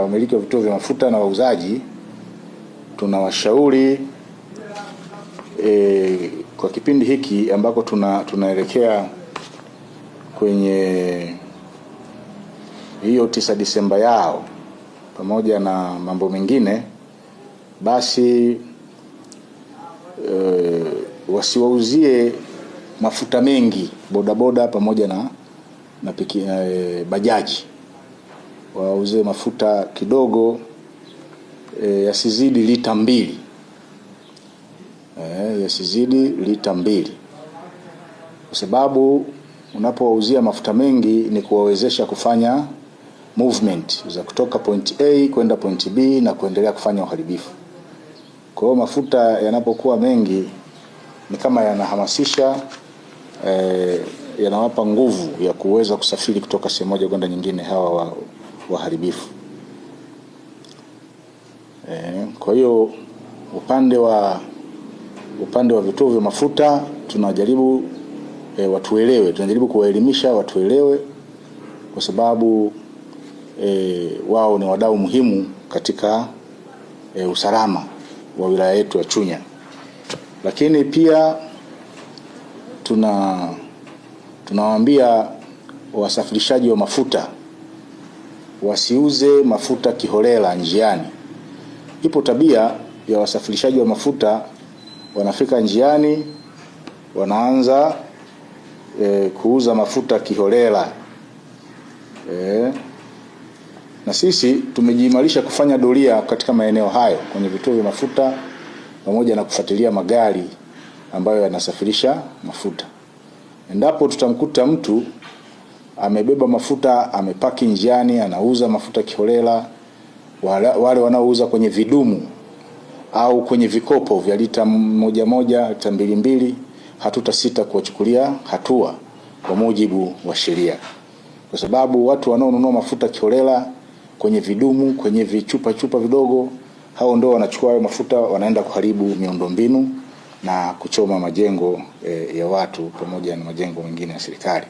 Wamiliki wa vituo vya mafuta na wauzaji tunawashauri kwa kipindi hiki ambako tunaelekea kwenye hiyo 9 Disemba yao pamoja na mambo mengine, basi wasiwauzie mafuta mengi bodaboda pamoja na bajaji. Wauze mafuta kidogo, yasizidi lita 2. Yasizidi lita 2. Kwa sababu unapowauzia mafuta mengi ni kuwawezesha kufanya movement za kutoka point A kwenda point B na kuendelea kufanya uharibifu. Kwa hiyo mafuta yanapokuwa mengi ni kama yanahamasisha, yanawapa nguvu ya kuweza kusafiri kutoka sehemu moja kwenda nyingine hawa waharibifu. Kwa hiyo upande wa vituo vya mafuta tunajaribu watuelewe, tunajaribu kuwaelimisha watuelewe, kwa sababu wao ni wadau muhimu katika usalama wa wilaya yetu ya Chunya. Lakini pia tunawaambia wasafirishaji wa mafuta wasiuze mafuta kiholela njiani. Ipo tabia ya wasafirishaji wa mafuta, wanafika njiani wanaanza kuuza mafuta kiholela. Na sisi tumejiimarisha kufanya doria katika maeneo hayo kwenye vituo vya mafuta pamoja na kufuatilia magari ambayo yanasafirisha mafuta. Endapo tutamkuta mtu amebeba mafuta, amepaki njiani, anauza mafuta kiholela, wale wanaouza kwenye vidumu au kwenye vikopo vya lita 1, lita 2, hatutasita kuwachukulia hatua kwa mujibu wa sheria. Kwa sababu watu wanaonunua mafuta kiholela kwenye vidumu, kwenye vichupa vidogo, hao ndio wanachukua hayo mafuta, wanaenda kuharibu miundombinu na kuchoma majengo ya watu pamoja na majengo mengine ya serikali.